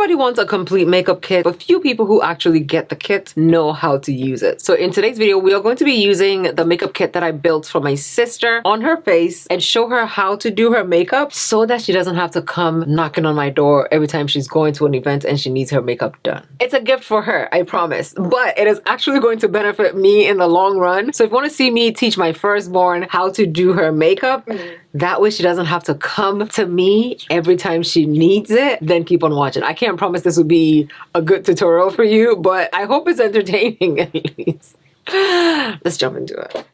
everybody wants a complete makeup kit, but few people who actually get the kit know how to use it. So in today's video, we are going to be using the makeup kit that I built for my sister on her face and show her how to do her makeup so that she doesn't have to come knocking on my door every time she's going to an event and she needs her makeup done. It's a gift for her, I promise, but it is actually going to benefit me in the long run. So if you want to see me teach my firstborn how to do her makeup, that way she doesn't have to come to me every time she needs it, then keep on watching. I can't promise this will be a good tutorial for you, but I hope it's entertaining at least. Let's jump into it.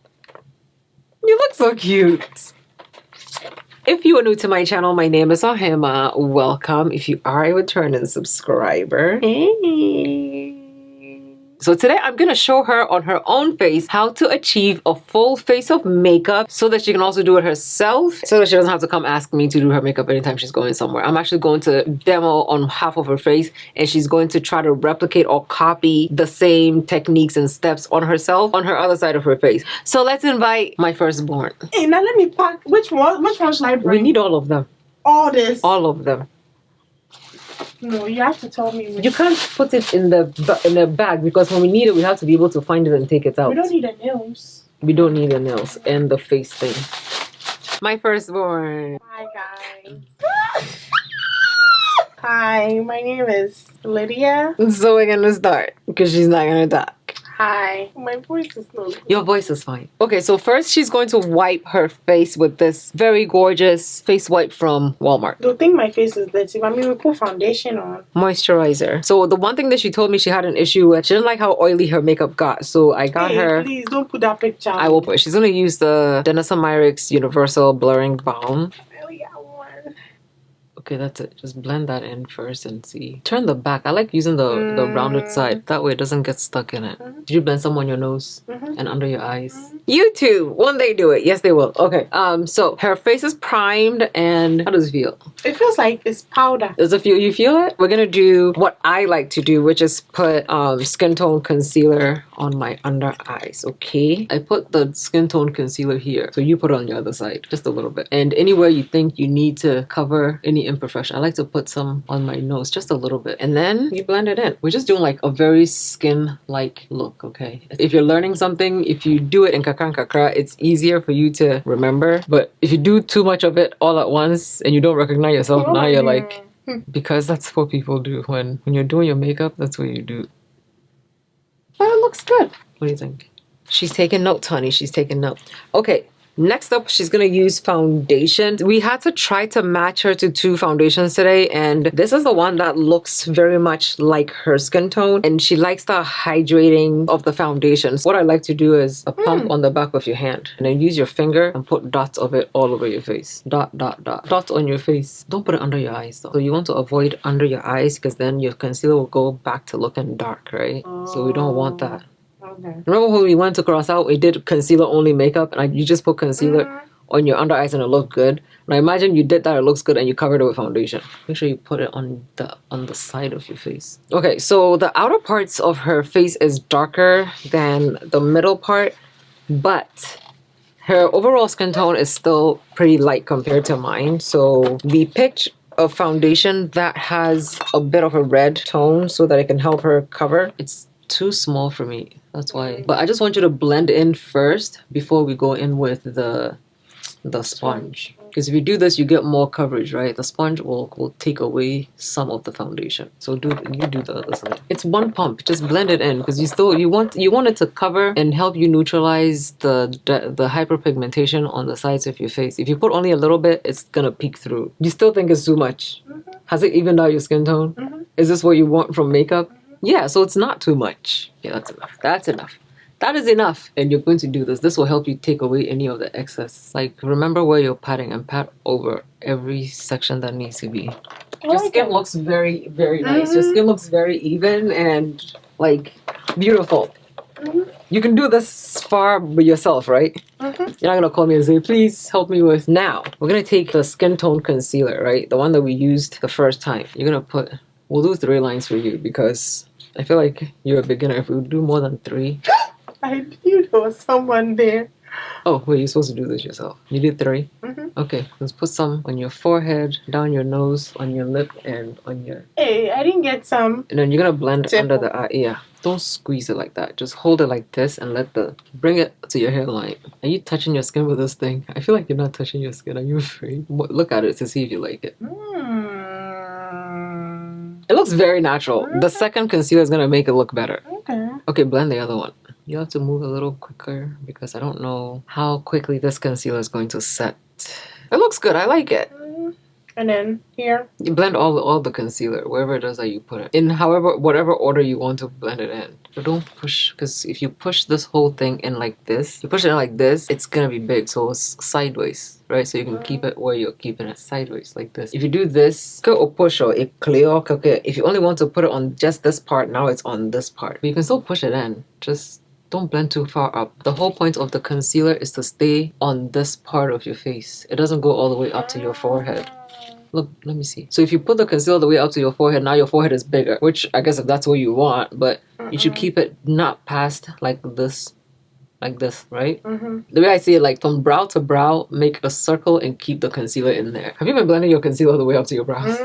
You look so cute. If you are new to my channel, my name is Ohemaa. Welcome. If you are a returning subscriber. Hey. So today I'm going to show her on her own face how to achieve a full face of makeup so that she can also do it herself, so that she doesn't have to come ask me to do her makeup anytime she's going somewhere. I'm actually going to demo on half of her face, and she's going to try to replicate or copy the same techniques and steps on herself on her other side of her face. So let's invite my firstborn. Hey, now let me pack. Which one should I bring? We need all of them. All this? All of them. No, you have to tell me. You can't put it in the bag, because when we need it, we have to be able to find it and take it out. We don't need the nails. We don't need the nails and the face thing. My firstborn. Hi, guys. Hi, my name is Lydia. So we're gonna start, because she's not gonna talk. Hi. My voice is not good. Your voice is fine. Okay, so first she's going to wipe her face with this very gorgeous face wipe from Walmart. Don't think my face is dirty. I mean, we put foundation on. Moisturizer. So the one thing that she told me she had an issue with, she didn't like how oily her makeup got. So I got her. Please don't put that picture. I will put. She's gonna use the Denison Myricks Universal Blurring Balm. I only got one. Okay, that's it. Just blend that in first and see. Turn the back. I like using the rounded side. That way it doesn't get stuck in it. Did you blend some on your nose and under your eyes? You too. When they do it. Yes, they will. Okay. So her face is primed, and how does it feel? It feels like it's powder. Does it feel? You feel it? We're gonna do what I like to do, which is put skin tone concealer on my under eyes. Okay. I put the skin tone concealer here, so you put it on your other side, just a little bit. And anywhere you think you need to cover any imperfection, I like to put some on my nose, just a little bit, and then you blend it in. We're just doing like a very skin-like look. Okay. If you're learning something, if you do it in kakran kakra, it's easier for you to remember. But if you do too much of it all at once and you don't recognize yourself, now you're like, because that's what people do when you're doing your makeup. That's what you do. But it looks good. What do you think? She's taking notes, honey. She's taking notes. Okay. Next up, she's going to use foundation. We had to try to match her to two foundations today, and this is the one that looks very much like her skin tone, and she likes the hydrating of the foundation. So what I like to do is a pump on the back of your hand, and then use your finger and put dots of it all over your face. Dot, dot, dot. Dots on your face. Don't put it under your eyes though. So you want to avoid under your eyes, because then your concealer will go back to looking dark, right? So we don't want that. Okay. Remember when we went to Cross Out, we did concealer only makeup, and you just put concealer on your under eyes and it looked good. And I imagine you did that, it looks good, and you covered it with foundation. Make sure you put it on the side of your face. Okay, so the outer parts of her face is darker than the middle part, but her overall skin tone is still pretty light compared to mine. So we picked a foundation that has a bit of a red tone so that it can help her cover. It's too small for me. That's why. But I just want you to blend in first before we go in with the sponge. Because if you do this, you get more coverage, right? The sponge will take away some of the foundation. So you do the other side. It's one pump. Just blend it in, because you want it to cover and help you neutralize the hyperpigmentation on the sides of your face. If you put only a little bit, it's gonna peek through. You still think it's too much? Has it evened out your skin tone? Is this what you want from makeup? Yeah, so it's not too much. Yeah, that's enough. That's enough. That is enough. And you're going to do this. This will help you take away any of the excess. Like, remember where you're patting, and pat over every section that needs to be. Your skin looks very, very nice. Your skin looks very even and, like, beautiful. You can do this far by yourself, right? You're not going to call me and say, please help me with. Now, we're going to take the skin tone concealer, right? The one that we used the first time. You're going to put... We'll do 3 lines for you, because I feel like you're a beginner. If we do more than 3. I knew there was someone there. Oh, wait, you're supposed to do this yourself. You did 3? Mhm. Okay, let's put some on your forehead, down your nose, on your lip, and on your... Hey, I didn't get some. And then you're gonna blend it Tip. under the eye. Yeah. Don't squeeze it like that. Just hold it like this and bring it to your hairline. Are you touching your skin with this thing? I feel like you're not touching your skin. Are you afraid? Look at it to see if you like it. It looks very natural. The second concealer is gonna make it look better. Okay. Okay, blend the other one. You have to move a little quicker because I don't know how quickly this concealer is going to set. It looks good. I like it. And then here. You blend all the concealer wherever it is that you put it in, whatever order you want to blend it in. But don't push, because if you push this whole thing in like this, you push it in like this, it's gonna be big, so it's sideways, right? So you can keep it where you're keeping it sideways, like this. If you do this, push or it clear. Okay. If you only want to put it on just this part, now it's on this part. But you can still push it in. Just don't blend too far up. The whole point of the concealer is to stay on this part of your face. It doesn't go all the way up to your forehead. Look, let me see. So if you put the concealer the way up to your forehead, now your forehead is bigger, which I guess if that's what you want, but you should keep it not past like this, right? The way I see it, like from brow to brow, make a circle and keep the concealer in there. Have you been blending your concealer the way up to your brows?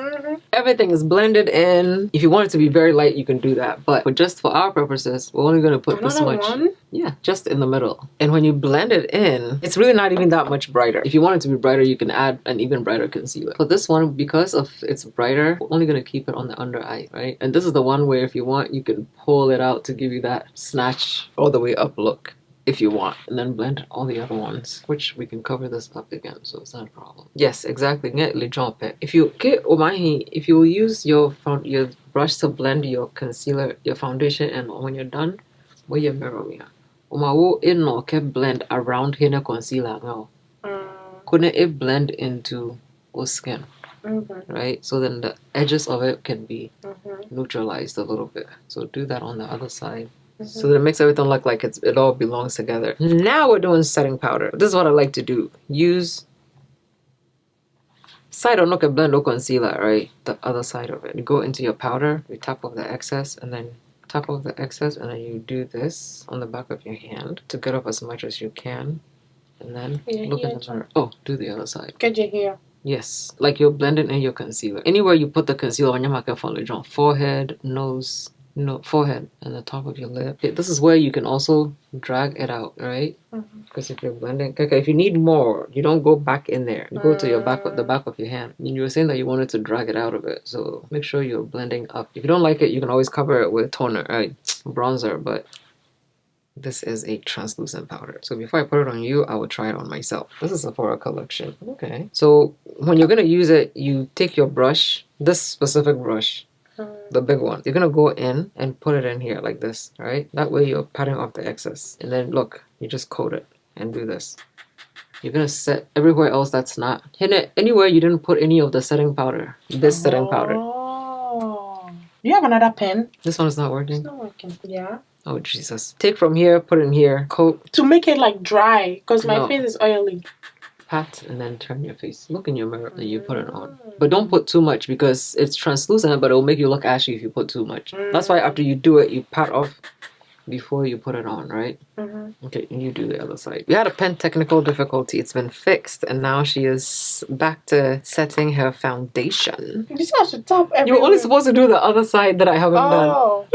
Everything is blended in. If you want it to be very light, you can do that. But just for our purposes, we're only going to put this much. Yeah, just in the middle. And when you blend it in, it's really not even that much brighter. If you want it to be brighter, you can add an even brighter concealer. For this one, because of it's brighter, we're only going to keep it on the under eye, right? And this is the one where if you want, you can pull it out to give you that snatch all the way up look. If you want, and then blend all the other ones, which we can cover this up again, so it's not a problem. Yes, exactly. If you use your brush to blend your concealer, your foundation, and when you're done, where your mirror we are. Blend around here concealer now. Couldn't it blend into your skin? Right? So then the edges of it can be neutralized a little bit. So do that on the other side. So that it makes everything look like it all belongs together. Now we're doing setting powder. This is what I like to do. Use side or look at blend or concealer, right? The other side of it. You go into your powder, you tap off the excess, and then tap off the excess, and then you do this on the back of your hand to get up as much as you can. And then look in the mirror. Oh, do the other side. Get your hair. Yes, like you're blending in your concealer. Anywhere you put the concealer on your microphone, forehead, nose, forehead and the top of your lip. Okay, this is where you can also drag it out, right? Because if you're blending, okay, if you need more, you don't go back in there. You go to your the back of your hand. And you were saying that you wanted to drag it out of it, so make sure you're blending up. If you don't like it, you can always cover it with toner, right? Bronzer, but this is a translucent powder. So before I put it on you, I would try it on myself. This is a Sephora collection. Okay. So when you're gonna use it, you take your brush, this specific brush, the big one. You're gonna go in and put it in here like this, right? That way you're patting off the excess. And then look, you just coat it and do this. You're gonna set everywhere else that's not. Hit it anywhere you didn't put any of the setting powder. This setting powder. Oh. You have another pen? This one is not working? It's not working. Yeah. Oh, Jesus. Take from here, put in here, coat. To make it like dry, because my face is oily. Pat and then turn your face. Look in your mirror and you put it on. But don't put too much because it's translucent, but it will make you look ashy if you put too much. That's why after you do it, you pat off before you put it on, right? Okay, and you do the other side. We had a pen technical difficulty. It's been fixed, and now she is back to setting her foundation. You still have to tap everywhere. You were only supposed to do the other side that I haven't done. Oh.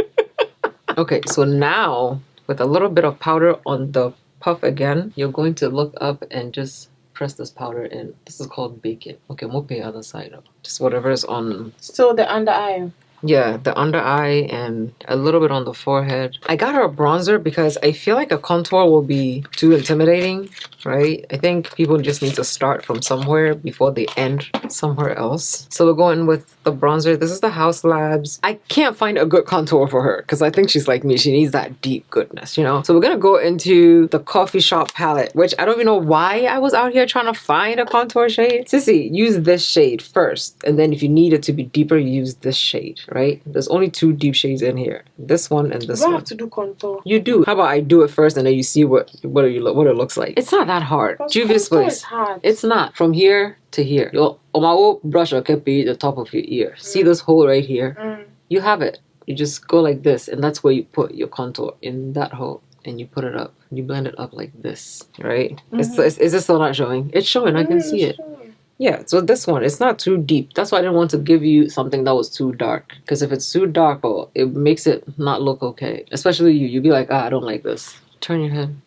Okay, so now with a little bit of powder on the puff again, you're going to look up and just press this powder in. This is called bake it. Okay, we'll pay other side up. Just whatever is on. So the under eye. Yeah, the under eye and a little bit on the forehead. I got her a bronzer because I feel like a contour will be too intimidating, right? I think people just need to start from somewhere before they end somewhere else. So we're going with the bronzer. This is the House Labs. I can't find a good contour for her because I think she's like me. She needs that deep goodness, you know? So we're gonna go into the Coffee Shop palette, which I don't even know why I was out here trying to find a contour shade. Sissy, use this shade first. And then if you need it to be deeper, use this shade. Right? There's only 2 deep shades in here. This one and this one. You don't have to do contour. You do. How about I do it first and then you see what it looks like. It's not that hard. Juvia's Place. It's not. From here to here. Your omawo brush will be the top of your ear. See this hole right here? You have it. You just go like this and that's where you put your contour, in that hole. and you put it up. You blend it up like this, right? Is it still not showing? It's showing. I can see it. Sure. Yeah, so this one, it's not too deep. That's why I didn't want to give you something that was too dark. Because if it's too dark, oh, it makes it not look okay. Especially you. You'd be like, I don't like this. Turn your head.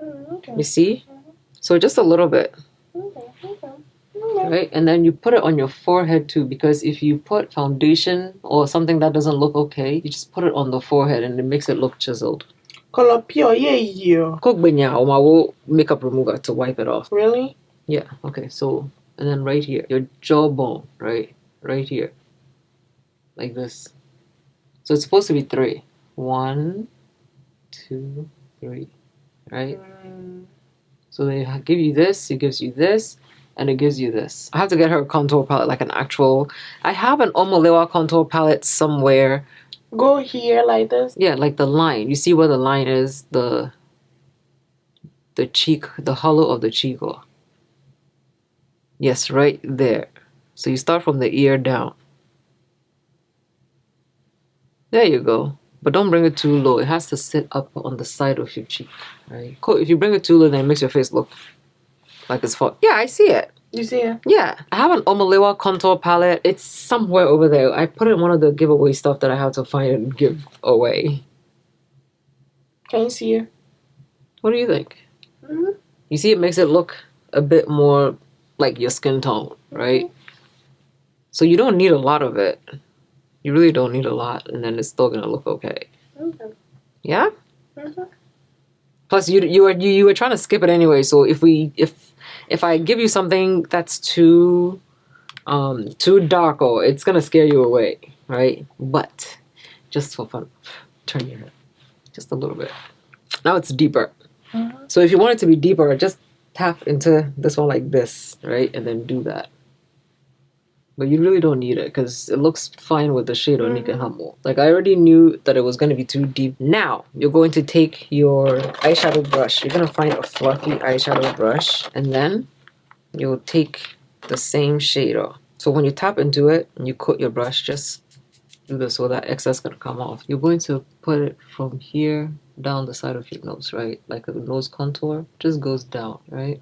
Okay. You see? So just a little bit. Okay. Right? And then you put it on your forehead too. Because if you put foundation or something that doesn't look okay, you just put it on the forehead and it makes it look chiseled. Color pure, yeah. Cook binya or my will makeup remover to wipe it off. Really? Yeah, okay, so and then right here, your jawbone, right? Right here. Like this. So it's supposed to be 3. 1, 2, 3. Right? So they give you this, it gives you this, and it gives you this. I have to get her a contour palette, like an actual. I have an Omalewa contour palette somewhere. Go here like this. Yeah, like the line. You see where the line is? The cheek, the hollow of the cheek. Oh. Yes, right there. So you start from the ear down. There you go. But don't bring it too low. It has to sit up on the side of your cheek. Right? Cool. If you bring it too low, then it makes your face look like it's fall. Yeah, I see it. You see it? Yeah. I have an Omalewa contour palette. It's somewhere over there. I put it in one of the giveaway stuff that I have to find and give away. Can you see it? What do you think? Mm-hmm. You see, it makes it look a bit more like your skin tone, right? Mm-hmm. So you don't need a lot of it. You really don't need a lot, and then it's still gonna look okay. Okay. Yeah. Mm-hmm. Plus, you were trying to skip it anyway. So if I give you something that's too dark, or it's gonna scare you away, right? But just for fun, turn your head just a little bit. Now it's deeper. Mm-hmm. So if you want it to be deeper, just tap into this one like this, right? And then do that. But you really don't need it because it looks fine with the shade on Nika Humble. Like, I already knew that it was going to be too deep. Now, you're going to take your eyeshadow brush. You're going to find a fluffy eyeshadow brush. And then you'll take the same shader. So when you tap into it and you coat your brush, just do this so that excess going to come off. You're going to put it from here down the side of your nose, right? Like a nose contour. Just goes down, right?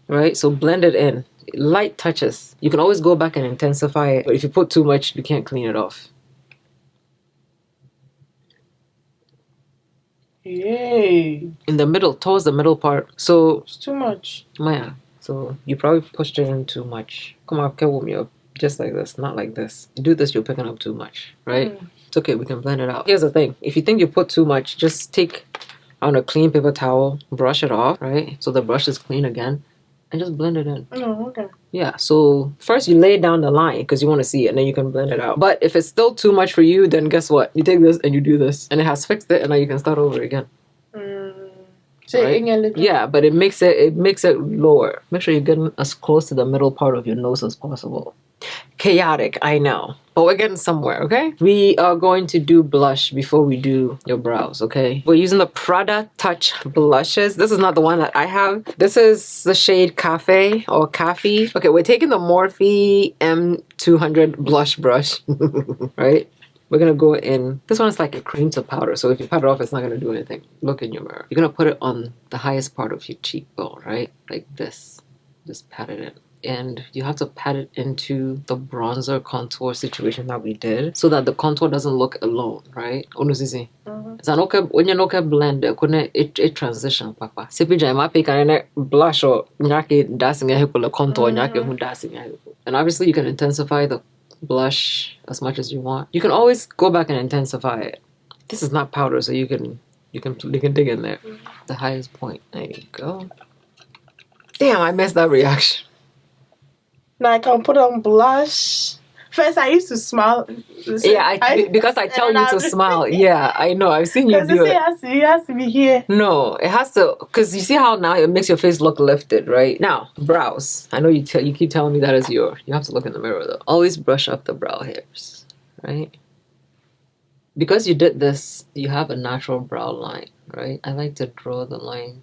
Right? So blend it in. Light touches. You can always go back and intensify it. But if you put too much, you can't clean it off. Yay. In the middle, towards the middle part. So it's too much. Yeah. So you probably pushed it in too much. Come on, just like this, not like this. You do this, you're picking up too much, right? It's okay, we can blend it out. Here's the thing. If you think you put too much, just take on a clean paper towel, brush it off, right? So the brush is clean again. And just blend it in. Oh, okay. Yeah, so first you lay down the line because you want to see it and then you can blend it out. But if it's still too much for you, then guess what? You take this and you do this. And it has fixed it and now you can start over again. So right? Yeah, but it makes it lower. Make sure you're getting as close to the middle part of your nose as possible. Chaotic, I know. But we're getting somewhere, okay? We are going to do blush before we do your brows, okay? We're using the Prada Touch blushes. This is not the one that I have. This is the shade Cafe or Cafe. Okay, we're taking the Morphe M200 blush brush, right? We're gonna go in. This one is like a cream to powder, so if you pat it off, it's not gonna do anything. Look in your mirror. You're gonna put it on the highest part of your cheekbone, right? Like this. Just pat it in. And you have to pat it into the bronzer contour situation that we did so that the contour doesn't look alone, right? Onuzizi. When you look at blend, it transition, papa. Sipi jama pick and blush or nyaki dancing a hippo contour, nyaki who dancing a hippo. And obviously you can intensify the blush as much as you want. You can always go back and intensify it. This is not powder, so you can dig in there. The highest point. There you go. Damn, I missed that reaction. Now I can put on blush. First, I used to smile. Yeah, because I tell you to smile. Yeah, I know. I've seen you do it. It has to be here. No, it has to, because you see how now it makes your face look lifted, right? Now, brows. I know you keep telling me that is you have to look in the mirror though. Always brush up the brow hairs, right? Because you did this, you have a natural brow line, right? I like to draw the line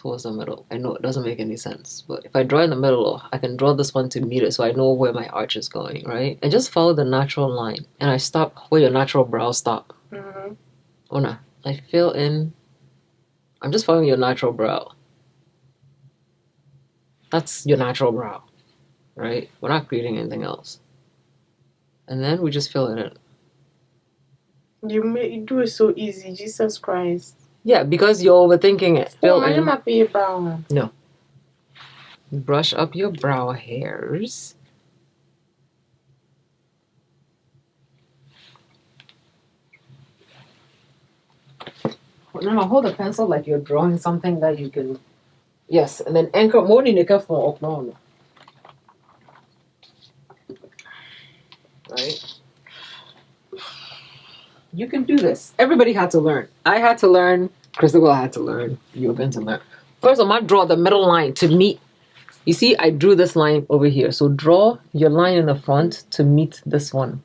towards the middle. I know it doesn't make any sense, but if I draw in the middle, I can draw this one to meet it so I know where my arch is going, right? And just follow the natural line. And I stop where your natural brows stop. Oh no, I fill in. I'm just following your natural brow. That's your natural brow, right? We're not creating anything else. And then we just fill it in. You do it so easy, Jesus Christ. Yeah, because you're overthinking it. Fill in. No. Brush up your brow hairs. Now hold the pencil like you're drawing something that you can. Yes, and then anchor more than you can for no. Right? You can do this. Everybody had to learn. I had to learn. Christabel had to learn. You were going to learn. First, I'm gonna draw the middle line to meet. You see, I drew this line over here. So draw your line in the front to meet this one.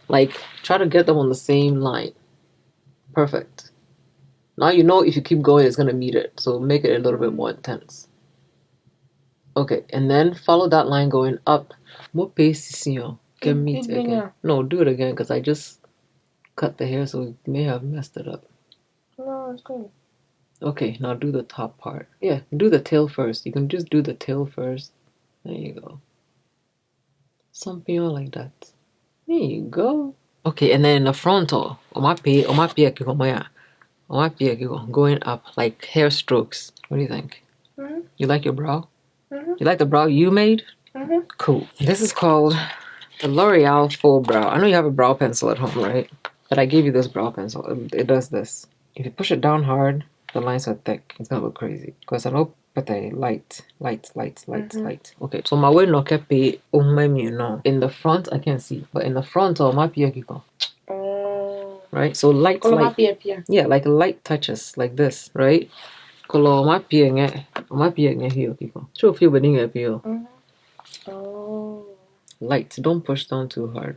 Like, try to get them on the same line. Perfect. Now you know if you keep going, it's gonna meet it. So make it a little bit more intense. Okay, and then follow that line going up. What pace can meet again? No, do it again because I just cut the hair, so we may have messed it up. No, it's good. Okay, now do the top part. Yeah, do the tail first. You can just do the tail first. There you go. Something like that. There you go. Okay, and then in the frontal, going up like hair strokes. What do you think? Mm-hmm. You like your brow? Mm-hmm. You like the brow you made? Mm-hmm. Cool. This is called the L'Oreal Faux Brow. I know you have a brow pencil at home, right? But I gave you this brow pencil. It does this. If you push it down hard, the lines are thick. It's gonna look crazy. Because I know but they light. Okay, so my way no kepi no. In the front I can't see, but in the front my piakiko. Right? So light. Yeah, like light touches like this, right? Kalau my piang here people. Show feel bening appeal. Light. Don't push down too hard.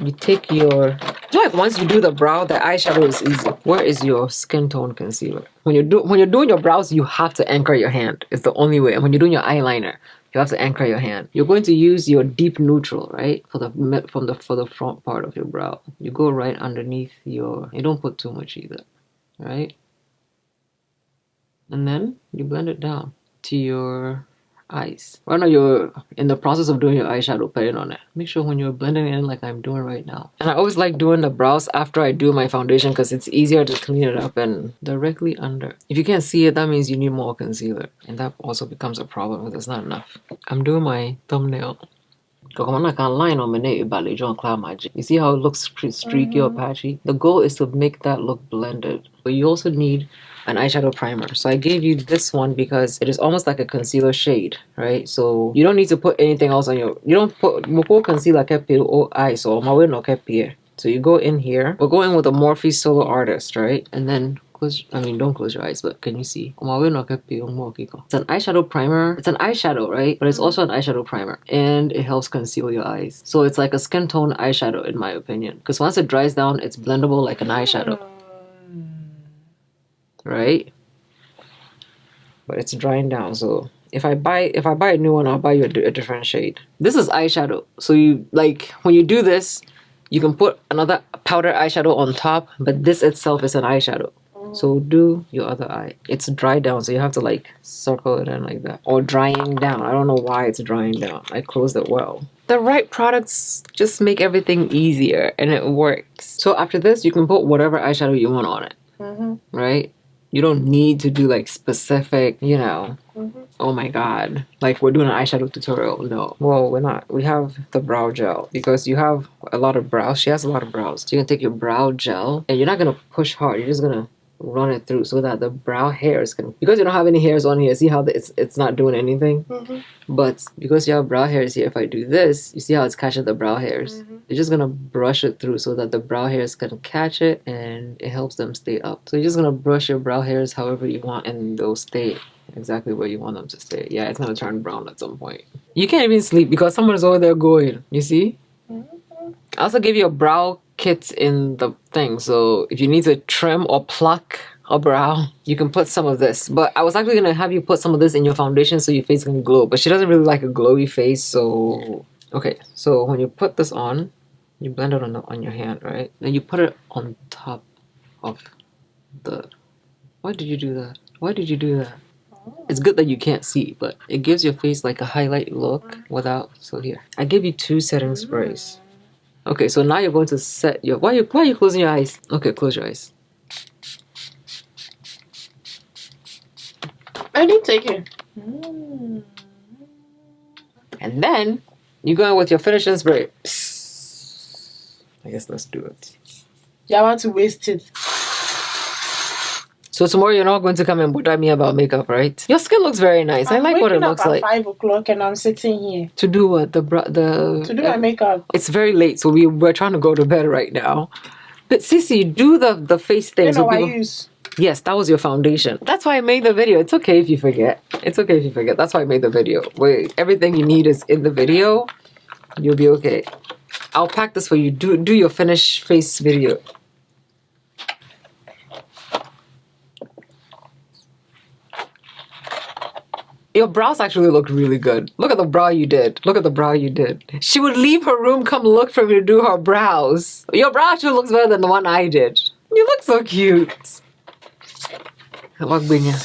You take your. Like once you do the brow, the eyeshadow is easy. Where is your skin tone concealer? When you're doing your brows, you have to anchor your hand. It's the only way. And when you're doing your eyeliner, you have to anchor your hand. You're going to use your deep neutral, right, for the front part of your brow. You go right underneath your. You don't put too much either, right? And then you blend it down to your eyes. Right now you're in the process of doing your eyeshadow, put it on it. Make sure when you're blending it in like I'm doing right now. And I always like doing the brows after I do my foundation because it's easier to clean it up and directly under. If you can't see it, that means you need more concealer. And that also becomes a problem if there's not enough. I'm doing my thumbnail. You see how it looks streaky or patchy? The goal is to make that look blended. But you also need an eyeshadow primer. So I gave you this one because it is almost like a concealer shade, right? So you don't need to put anything else on your. You don't put concealer or eye. So my way no here. So you go in here. We're going with a Morphe Solo Artist, right? And then don't close your eyes, but can you see? It's an eyeshadow primer. It's an eyeshadow, right? But it's also an eyeshadow primer. And it helps conceal your eyes. So it's like a skin tone eyeshadow, in my opinion. Because once it dries down, it's blendable like an eyeshadow. Right? But it's drying down, so if I buy a new one, I'll buy you a different shade. This is eyeshadow. So you like when you do this, you can put another powder eyeshadow on top, but this itself is an eyeshadow. So do your other eye. It's dry down, so you have to like circle it in like that. Or drying down. I don't know why it's drying down. I closed it well. The right products just make everything easier and it works. So after this, you can put whatever eyeshadow you want on it. Right? You don't need to do like specific, oh my god, like we're doing an eyeshadow tutorial. No. Well, we're not. We have the brow gel because you have a lot of brows. She has a lot of brows. So you can take your brow gel and you're not going to push hard. You're just going to run it through so that the brow hairs can, because you don't have any hairs on here, see how it's not doing anything? But because you have brow hairs here, if I do this, you see how it's catching the brow hairs? You're just gonna brush it through so that the brow hairs can catch it and it helps them stay up. So you're just gonna brush your brow hairs however you want and they'll stay exactly where you want them to stay. Yeah, it's gonna turn brown at some point. You can't even sleep because someone's over there going, you see? I also give you a brow kit in the thing, so if you need to trim or pluck a brow, you can put some of this. But I was actually gonna have you put some of this in your foundation so your face can glow. But she doesn't really like a glowy face, so okay. So when you put this on, you blend it on your hand, right? Then you put it on top of the. Why did you do that? Why did you do that? It's good that you can't see, but it gives your face like a highlight look without. So here, I gave you 2 setting sprays. Okay, so now you're going to set your. Why are you closing your eyes? Okay, close your eyes. I didn't take it. And then you go in with your finishing spray. I guess let's do it. Yeah, I want to waste it. So tomorrow you're not going to come and bother me about makeup, right? Your skin looks very nice. I like what it looks like. I'm waking up at 5 o'clock and I'm sitting here. To do what? To do my makeup. It's very late, so we're trying to go to bed right now. But Sissy, do the face thing. You know I use. Yes, that was your foundation. That's why I made the video. It's okay if you forget. It's okay if you forget. That's why I made the video. Wait, everything you need is in the video. You'll be okay. I'll pack this for you. Do your finished face video. Your brows actually look really good. Look at the brow you did. Look at the brow you did. She would leave her room, come look for me to do her brows. Your brow actually looks better than the one I did. You look so cute.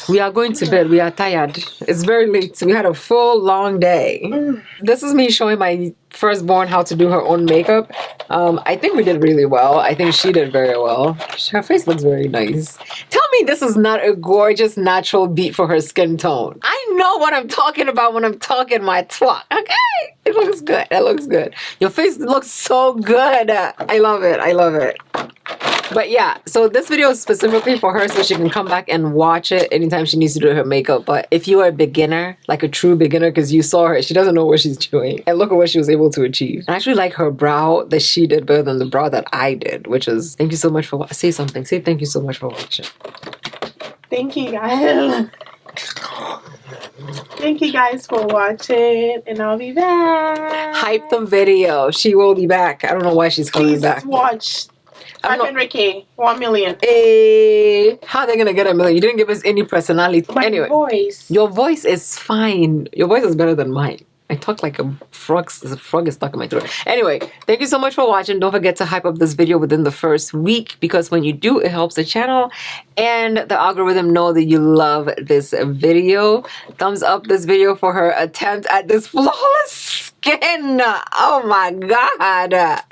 We are going to bed. We are tired. It's very late. We had a full, long day. This is me showing my firstborn how to do her own makeup. I think we did really well. I think she did very well. Her face looks very nice. Tell me this is not a gorgeous, natural beat for her skin tone. I know what I'm talking about when I'm talking my twat. Okay? It looks good. It looks good. Your face looks so good. I love it. I love it. But yeah, so this video is specifically for her so she can come back and watch it anytime she needs to do her makeup. But if you are a beginner, like a true beginner, because you saw her, she doesn't know what she's doing. And look at what she was able to achieve. I actually like her brow that she did better than the brow that I did, which is, thank you so much for, say something. Say thank you so much for watching. Thank you guys. Thank you guys for watching, and I'll be back. Hype the video. She will be back. I don't know why she's coming back. Please watch. 500K, 1 million. Hey, how are they gonna get 1 million? You didn't give us any personality. Anyway, voice. Your voice is fine. Your voice is better than mine. I talk like a frog. The frog is stuck in my throat. Anyway, thank you so much for watching. Don't forget to hype up this video within the first week, because when you do, it helps the channel and the algorithm know that you love this video. Thumbs up this video for her attempt at this flawless skin. Oh my God.